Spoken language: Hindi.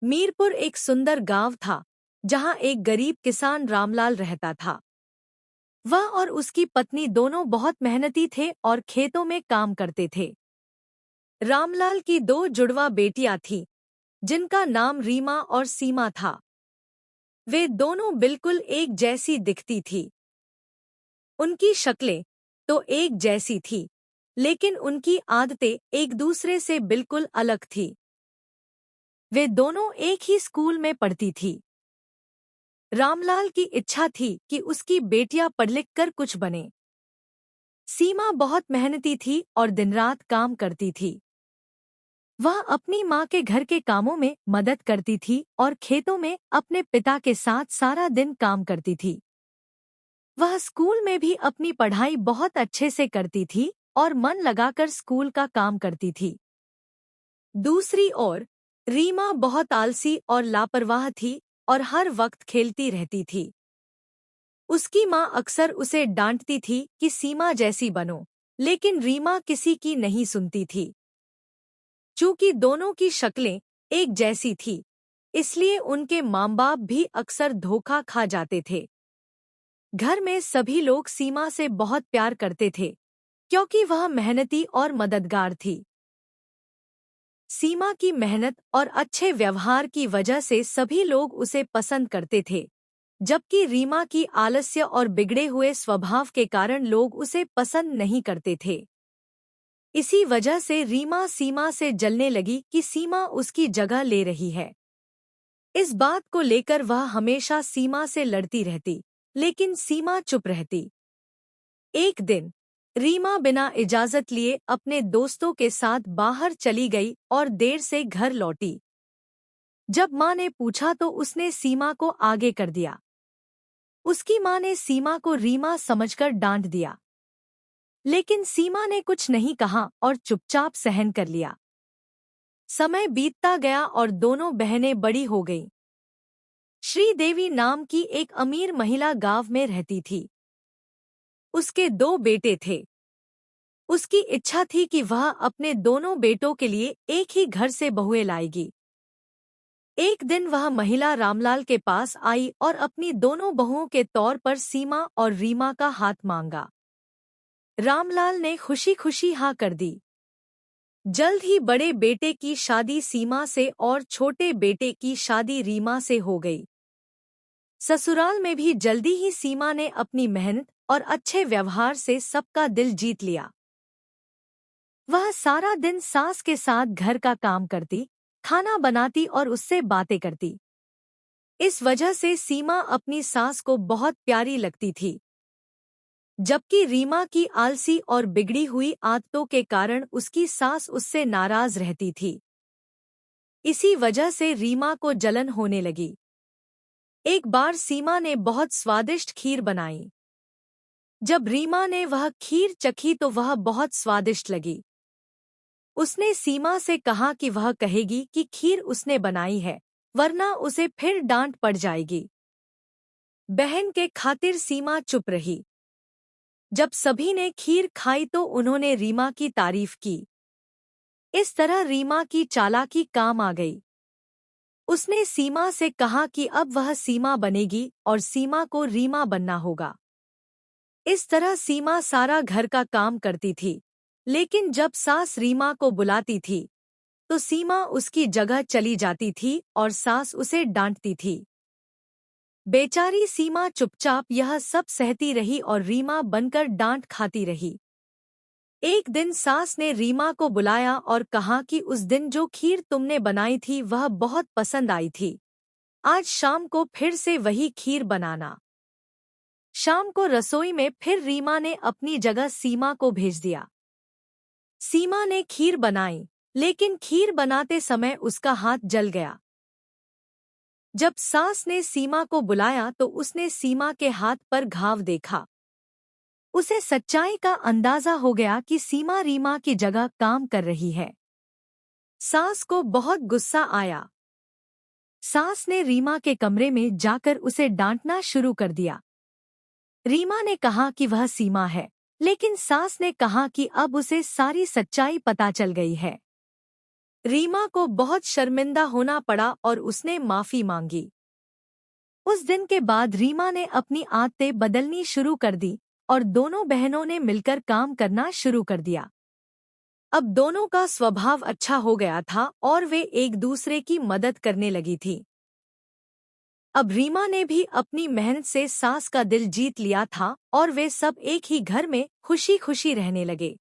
मीरपुर एक सुंदर गांव था जहां एक गरीब किसान रामलाल रहता था। वह और उसकी पत्नी दोनों बहुत मेहनती थे और खेतों में काम करते थे। रामलाल की दो जुड़वा बेटियां थीं, जिनका नाम रीमा और सीमा था। वे दोनों बिल्कुल एक जैसी दिखती थी। उनकी शक्लें तो एक जैसी थी, लेकिन उनकी आदतें एक दूसरे से बिल्कुल अलग थी। वे दोनों एक ही स्कूल में पढ़ती थी। रामलाल की इच्छा थी कि उसकी बेटियां पढ़ लिख कर कुछ बने। सीमा बहुत मेहनती थी और दिन रात काम करती थी। वह अपनी माँ के घर के कामों में मदद करती थी और खेतों में अपने पिता के साथ सारा दिन काम करती थी। वह स्कूल में भी अपनी पढ़ाई बहुत अच्छे से करती थी और मन लगाकर स्कूल का काम करती थी। दूसरी ओर रीमा बहुत आलसी और लापरवाह थी और हर वक्त खेलती रहती थी। उसकी माँ अक्सर उसे डांटती थी कि सीमा जैसी बनो, लेकिन रीमा किसी की नहीं सुनती थी। चूंकि दोनों की शक्लें एक जैसी थी, इसलिए उनके माँ-बाप भी अक्सर धोखा खा जाते थे। घर में सभी लोग सीमा से बहुत प्यार करते थे, क्योंकि वह मेहनती और मददगार थी। सीमा की मेहनत और अच्छे व्यवहार की वजह से सभी लोग उसे पसंद करते थे, जबकि रीमा की आलस्य और बिगड़े हुए स्वभाव के कारण लोग उसे पसंद नहीं करते थे। इसी वजह से रीमा सीमा से जलने लगी कि सीमा उसकी जगह ले रही है। इस बात को लेकर वह हमेशा सीमा से लड़ती रहती, लेकिन सीमा चुप रहती। एक दिन रीमा बिना इजाजत लिए अपने दोस्तों के साथ बाहर चली गई और देर से घर लौटी। जब माँ ने पूछा तो उसने सीमा को आगे कर दिया। उसकी माँ ने सीमा को रीमा समझकर डांट दिया, लेकिन सीमा ने कुछ नहीं कहा और चुपचाप सहन कर लिया। समय बीतता गया और दोनों बहनें बड़ी हो गईं। श्रीदेवी नाम की एक अमीर महिला गांव में रहती थी। उसके दो बेटे थे। उसकी इच्छा थी कि वह अपने दोनों बेटों के लिए एक ही घर से बहुएं लाएगी। एक दिन वह महिला रामलाल के पास आई और अपनी दोनों बहुओं के तौर पर सीमा और रीमा का हाथ मांगा। रामलाल ने खुशी खुशी हाँ कर दी। जल्द ही बड़े बेटे की शादी सीमा से और छोटे बेटे की शादी रीमा से हो गई। ससुराल में भी जल्दी ही सीमा ने अपनी मेहनत और अच्छे व्यवहार से सबका दिल जीत लिया। वह सारा दिन सास के साथ घर का काम करती, खाना बनाती और उससे बातें करती। इस वजह से सीमा अपनी सास को बहुत प्यारी लगती थी, जबकि रीमा की आलसी और बिगड़ी हुई आदतों के कारण उसकी सास उससे नाराज रहती थी। इसी वजह से रीमा को जलन होने लगी। एक बार सीमा ने बहुत स्वादिष्ट खीर बनाई। जब रीमा ने वह खीर चखी तो वह बहुत स्वादिष्ट लगी। उसने सीमा से कहा कि वह कहेगी कि खीर उसने बनाई है, वरना उसे फिर डांट पड़ जाएगी। बहन के खातिर सीमा चुप रही। जब सभी ने खीर खाई तो उन्होंने रीमा की तारीफ की। इस तरह रीमा की चालाकी काम आ गई। उसने सीमा से कहा कि अब वह सीमा बनेगी और सीमा को रीमा बनना होगा। इस तरह सीमा सारा घर का काम करती थी, लेकिन जब सास रीमा को बुलाती थी तो सीमा उसकी जगह चली जाती थी और सास उसे डांटती थी। बेचारी सीमा चुपचाप यह सब सहती रही और रीमा बनकर डांट खाती रही। एक दिन सास ने रीमा को बुलाया और कहा कि उस दिन जो खीर तुमने बनाई थी वह बहुत पसंद आई थी। आज शाम को फिर से वही खीर बनाना। शाम को रसोई में फिर रीमा ने अपनी जगह सीमा को भेज दिया। सीमा ने खीर बनाई, लेकिन खीर बनाते समय उसका हाथ जल गया। जब सास ने सीमा को बुलाया तो उसने सीमा के हाथ पर घाव देखा। उसे सच्चाई का अंदाजा हो गया कि सीमा रीमा की जगह काम कर रही है। सास को बहुत गुस्सा आया। सास ने रीमा के कमरे में जाकर उसे डांटना शुरू कर दिया। रीमा ने कहा कि वह सीमा है, लेकिन सास ने कहा कि अब उसे सारी सच्चाई पता चल गई है। रीमा को बहुत शर्मिंदा होना पड़ा और उसने माफी मांगी। उस दिन के बाद रीमा ने अपनी आदतें बदलनी शुरू कर दी और दोनों बहनों ने मिलकर काम करना शुरू कर दिया। अब दोनों का स्वभाव अच्छा हो गया था और वे एक दूसरे की मदद करने लगी थी। अब रीमा ने भी अपनी मेहनत से सास का दिल जीत लिया था और वे सब एक ही घर में खुशी खुशी रहने लगे।